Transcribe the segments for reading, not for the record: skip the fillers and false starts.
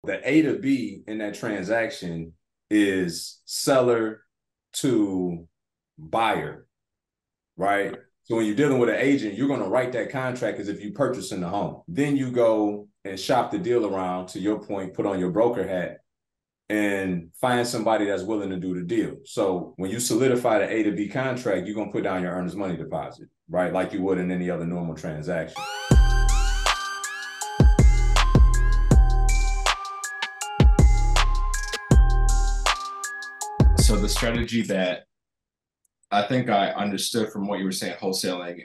The A to B in that transaction is seller to buyer, right? So when you're dealing with an agent, you're going to write that contract as if you purchasing the home. Then you go and shop the deal around, to your point, put on your broker hat and find somebody that's willing to do the deal. So when you solidify the A to B contract, you're going to put down your earnest money deposit, right? Like you would in any other normal transaction. So the strategy that I think I understood from what you were saying, wholesaling,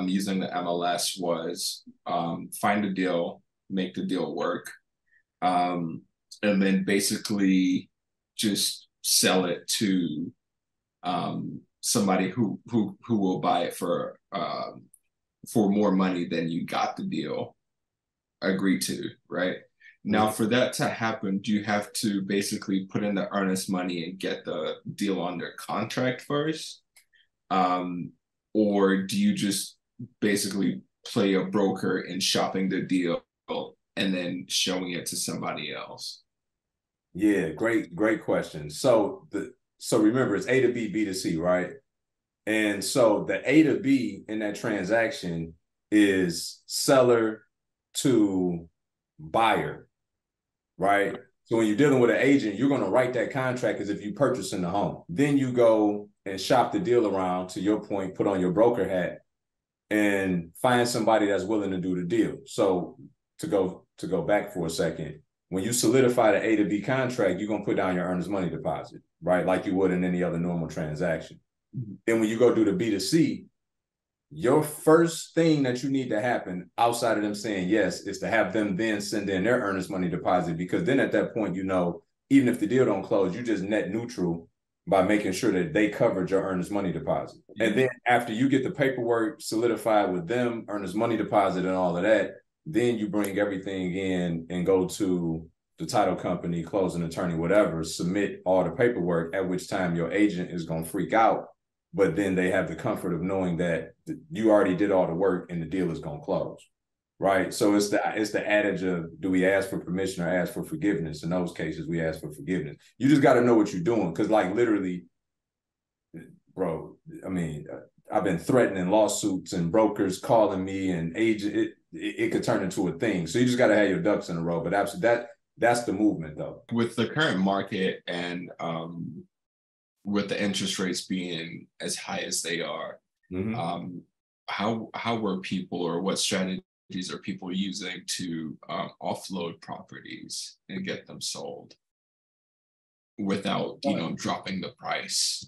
using the MLS was find a deal, make the deal work, and then basically just sell it to somebody who will buy it for more money than you got the deal agreed to, right? Now, for that to happen, do you have to basically put in the earnest money and get the deal under contract first? Or do you just basically play a broker in shopping the deal and then showing it to somebody else? Yeah, great question. So remember, it's A to B, B to C, right? And so the A to B in that transaction is seller to buyer, right? So when you're dealing with an agent, you're going to write that contract as if you purchasing the home. Then you go and shop the deal around, to your point, put on your broker hat and find somebody that's willing to do the deal. So to go back for a second, when you solidify the A to B contract, you're going to put down your earnest money deposit, right? Like you would in any other normal transaction. Mm-hmm. Then when you go do the B to C, your first thing that you need to happen outside of them saying yes is to have them then send in their earnest money deposit, because then at that point, even if the deal don't close, you just net neutral by making sure that they covered your earnest money deposit. Mm-hmm. And then after you get the paperwork solidified with them, earnest money deposit and all of that, then you bring everything in and go to the title company, closing attorney, whatever, submit all the paperwork, at which time your agent is going to freak out. But then they have the comfort of knowing that you already did all the work and the deal is going to close, right? So it's the adage of, do we ask for permission or ask for forgiveness? In those cases, we ask for forgiveness. You just got to know what you're doing, because like literally, bro, I mean, I've been threatening lawsuits and brokers calling me and agent. It could turn into a thing. So you just got to have your ducks in a row. But absolutely, that's the movement, though. With the current market and with the interest rates being as high as they are, mm-hmm. How were people, or what strategies are people using to offload properties and get them sold without, dropping the price?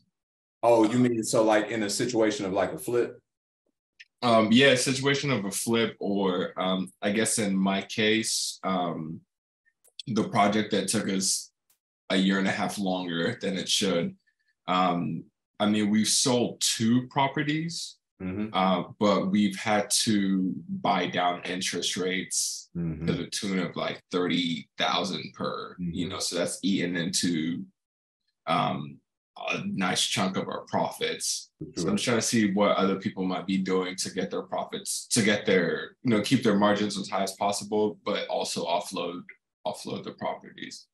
Oh, you mean so like in a situation of like a flip? Yeah, situation of a flip, or I guess in my case, the project that took us a year and a half longer than it should. I mean, we've sold 2 properties, mm-hmm. But we've had to buy down interest rates, mm-hmm. to the tune of like 30,000 per, mm-hmm. So that's eaten into a nice chunk of our profits. Sure. So I'm trying to see what other people might be doing to get their profits, to get their, keep their margins as high as possible, but also offload the properties.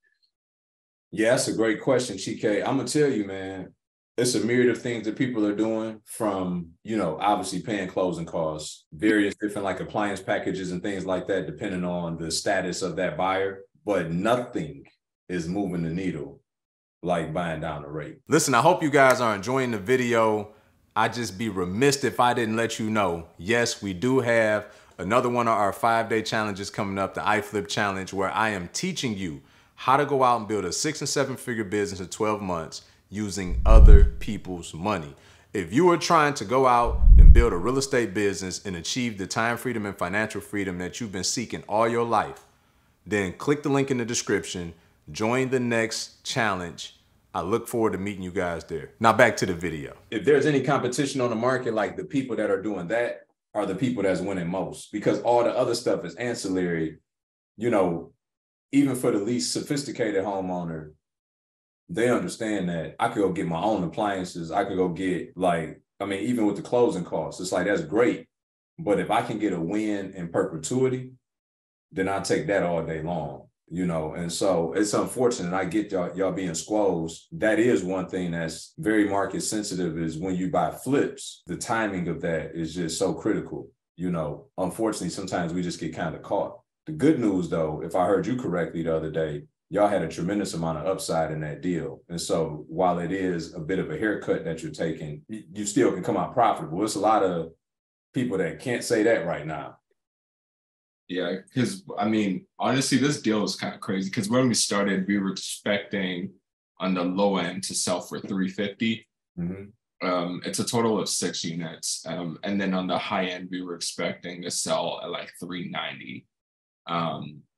Yeah, that's a great question, Chike. I'm going to tell you, man, it's a myriad of things that people are doing, from, obviously paying closing costs, various different like appliance packages and things like that, depending on the status of that buyer. But nothing is moving the needle like buying down the rate. Listen, I hope you guys are enjoying the video. I'd just be remiss if I didn't let you know, yes, we do have another one of our 5-day challenges coming up, the iFlip Challenge, where I am teaching you how to go out and build a 6- and 7-figure business in 12 months using other people's money. If you are trying to go out and build a real estate business and achieve the time freedom and financial freedom that you've been seeking all your life, then click the link in the description, join the next challenge. I look forward to meeting you guys there. Now back to the video. If there's any competition on the market, like the people that are doing that are the people that's winning most, because all the other stuff is ancillary. Even for the least sophisticated homeowner, they understand that I could go get my own appliances. I could go get even with the closing costs, it's like, that's great. But if I can get a win in perpetuity, then I'll take that all day long. you know, and so it's unfortunate. I get y'all being squoze. That is one thing that's very market sensitive, is when you buy flips, the timing of that is just so critical. You know, unfortunately, sometimes we just get kind of caught. The good news, though, if I heard you correctly the other day, y'all had a tremendous amount of upside in that deal. And so while it is a bit of a haircut that you're taking, you still can come out profitable. It's a lot of people that can't say that right now. Yeah, because I mean, honestly, this deal is kind of crazy because when we started, we were expecting on the low end to sell for 350. It's a total of 6 units. And then on the high end, we were expecting to sell at like 390.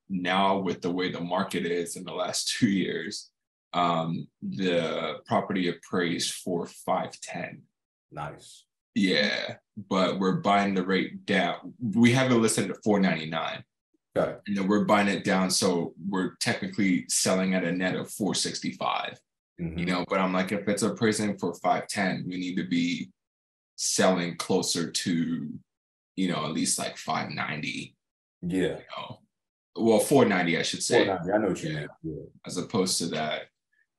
Now with the way the market is in the last 2 years, the property appraised for 510. Nice. Yeah, but we're buying the rate down. We have it listed at 499. Okay. And then we're buying it down, so we're technically selling at a net of 465. You know, but I'm like, if it's appraising for 510, we need to be selling closer to, you know, at least like 590. Yeah. You know? Well, 490, I should say. 490, I know what you mean. Yeah. As opposed to that.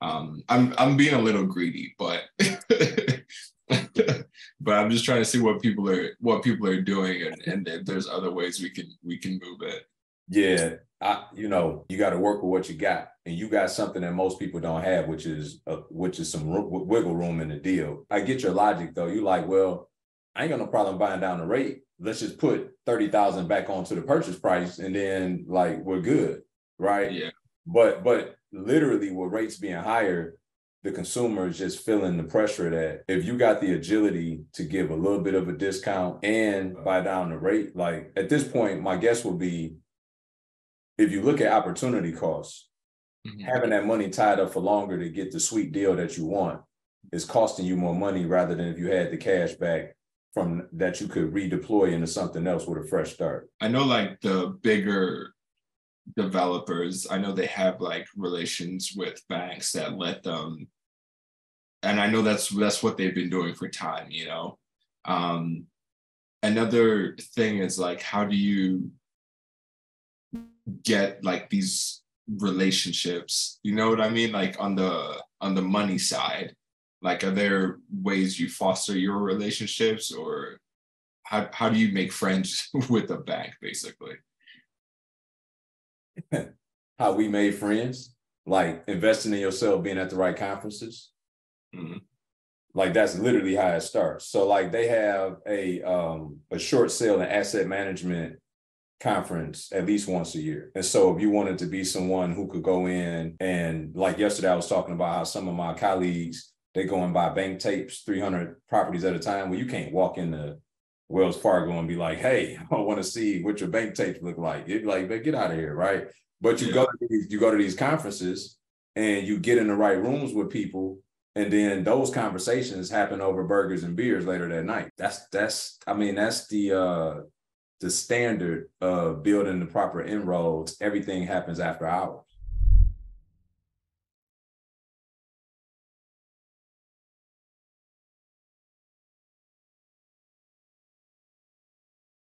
I'm being a little greedy, but but I'm just trying to see what people are doing, and there's other ways we can move it. Yeah, you know, you got to work with what you got, and you got something that most people don't have, which is some wiggle room in the deal. I get your logic though. You like, well, I ain't got no problem buying down the rate. Let's just put 30,000 back onto the purchase price, and then like we're good, right? Yeah. But literally, with rates being higher, the consumer is just feeling the pressure that if you got the agility to give a little bit of a discount and buy down the rate, like at this point, my guess would be, if you look at opportunity costs, having that money tied up for longer to get the sweet deal that you want is costing you more money, rather than if you had the cash back from that you could redeploy into something else with a fresh start. I know like the bigger developers, I know they have like relations with banks that let them, and I know that's what they've been doing for time, you know. Another thing is like, how do you get like these relationships, you know what I mean, like on the money side? Like, are there ways you foster your relationships, or how do you make friends with a bank, basically? How we made friends, like investing in yourself, being at the right conferences. Like that's literally how it starts. So like they have a short sale and asset management conference at least once a year. And so if you wanted to be someone who could go in, and like yesterday I was talking about how some of my colleagues, they go and buy bank tapes, 300 properties at a time. Well, you can't walk into Wells Fargo and be like, hey, I want to see what your bank tapes look like. You'd be like, but get out of here, right? But you go to these conferences and you get in the right rooms with people, and then those conversations happen over burgers and beers later that night. That's the standard of building the proper inroads. Everything happens after hours.